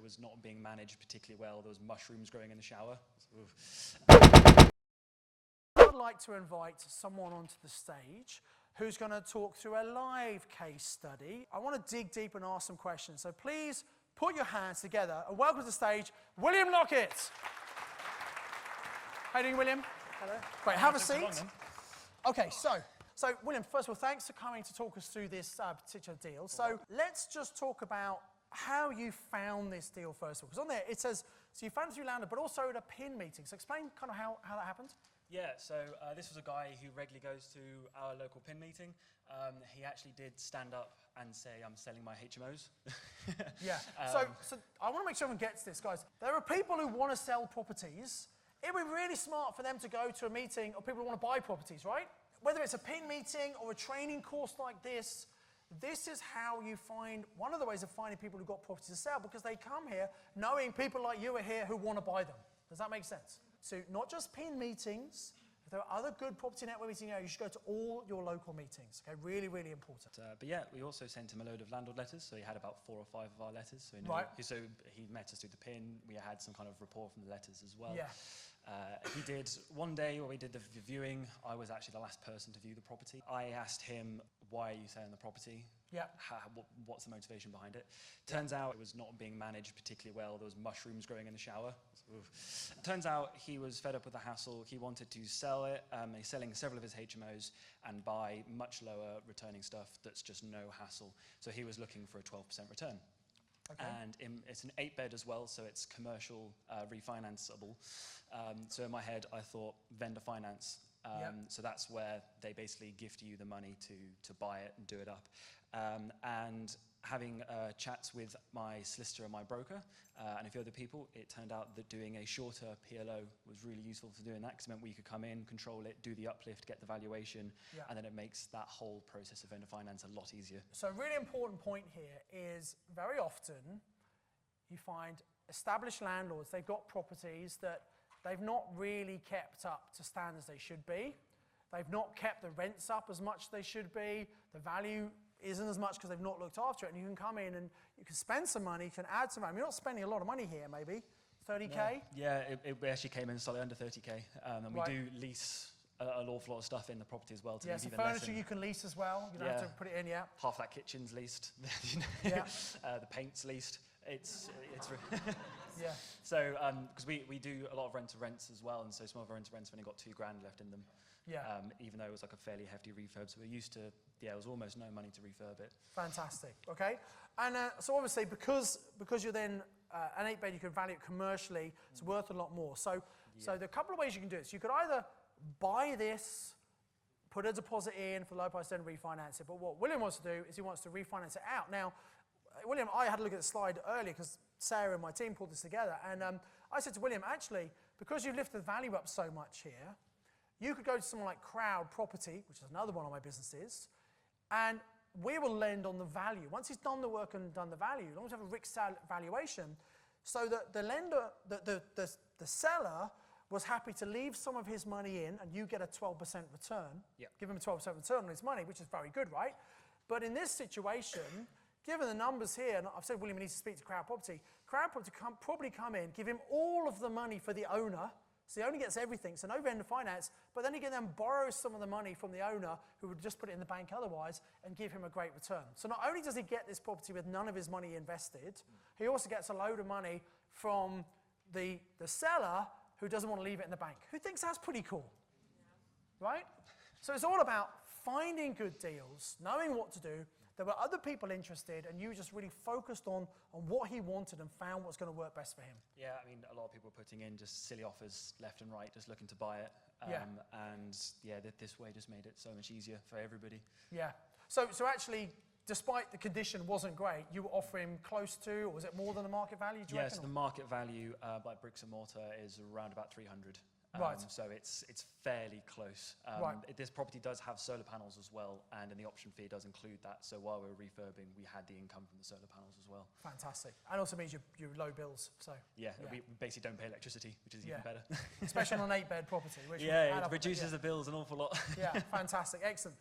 was not being managed particularly well. There was mushrooms growing in the shower. I'd like to invite someone onto the stage who's going to talk through a live case study. I want to dig deep and ask some questions. So please put your hands together and welcome to the stage, William Lockett. How are you doing, William? Hello. Great, have a seat. Okay, so William, first of all, thanks for coming to talk us through this particular deal. So let's just talk about how you found this deal first of all. Because on there it says, so you found it through landlord, but also at a PIN meeting. So explain kind of how that happened. Yeah, so this was a guy who regularly goes to our local PIN meeting. He actually did stand up and say, I'm selling my HMOs. Yeah, so I want to make sure everyone gets this, guys. There are people who want to sell properties. It would be really smart for them to go to a meeting of people who want to buy properties, right? Whether it's a PIN meeting or a training course like this is how you find, one of the ways of finding people who've got properties to sell, because they come here knowing people like you are here who want to buy them. Does that make sense? So not just PIN meetings, if there are other good property network meetings, you should go to all your local meetings. Okay, really, really important. But yeah, we also sent him a load of landlord letters, so he had about 4 or 5 of our letters. So he knew, right. So he met us through the PIN. We had some kind of rapport from the letters as well. Yeah. He did one day where we did the viewing. I was actually the last person to view the property. I asked him, why are you selling the property? Yeah. What's the motivation behind it? Turns out it was not being managed particularly well. There was mushrooms growing in the shower. Turns out he was fed up with the hassle. He wanted to sell it. He's selling several of his HMOs and buy much lower returning stuff that's just no hassle. So he was looking for a 12% return. Okay. And it's an 8-bed as well, so it's commercial, refinanceable. So in my head, I thought vendor finance. So that's where they basically gift you the money to buy it and do it up. And having chats with my solicitor and my broker and a few other people, it turned out that doing a shorter PLO was really useful for doing that, because it meant we could come in, control it, do the uplift, get the valuation, and then it makes that whole process of vendor finance a lot easier. So a really important point here is very often you find established landlords, they've got properties that they've not really kept up to standards they should be. They've not kept the rents up as much as they should be. The value isn't as much because they've not looked after it. And you can come in and you can spend some money, you can add some money. You're not spending a lot of money here, maybe 30K? No. Yeah, it actually came in slightly under 30K. And we do lease an awful lot of stuff in the property as well. To so furniture you can lease as well. You don't have to put it in, Half that kitchen's leased. The paint's leased. It's yeah. So, because we do a lot of rent-to-rents as well, and so some of our rent-to-rents have only got $2,000 left in them. Yeah. Even though it was like a fairly hefty refurb, so we're used to, it was almost no money to refurb it. Fantastic. Okay. And so obviously, because you're then an 8-bed, you can value it commercially. It's worth a lot more. So there are a couple of ways you can do it. So you could either buy this, put a deposit in for the low price, then refinance it. But what William wants to do is he wants to refinance it out. Now, William, I had a look at the slide earlier because Sarah and my team pulled this together, and I said to William, actually, because you've lifted the value up so much here, you could go to someone like Crowd Property, which is another one of my businesses, and we will lend on the value. Once he's done the work and done the value, as long as you have a RICS valuation, so that the lender, the seller was happy to leave some of his money in, and you get a 12% return. Yep. Give him a 12% return on his money, which is very good, right? But in this situation, given the numbers here, and I've said William needs to speak to Crowd Property, Crowd Property probably come in, give him all of the money for the owner, so he only gets everything, so no vendor finance, but then he can then borrow some of the money from the owner, who would just put it in the bank otherwise, and give him a great return. So not only does he get this property with none of his money invested, he also gets a load of money from the seller who doesn't want to leave it in the bank, who thinks that's pretty cool, right? So it's all about finding good deals, knowing what to do. There were other people interested, and you just really focused on what he wanted and found what's going to work best for him. Yeah, I mean, a lot of people are putting in just silly offers left and right, just looking to buy it. And this way just made it so much easier for everybody. Yeah. So actually, despite the condition wasn't great, you were offering close to, or was it more than the market value? Do you reckon? So the market value by bricks and mortar is around about 300. Right. So it's fairly close. Right. This property does have solar panels as well, and the option fee does include that. So while we were refurbing, we had the income from the solar panels as well. Fantastic. And also means you're low bills. So yeah, we basically don't pay electricity, which is even better. Especially on an 8-bed property. Which it reduces the bills an awful lot. Yeah, fantastic. Excellent.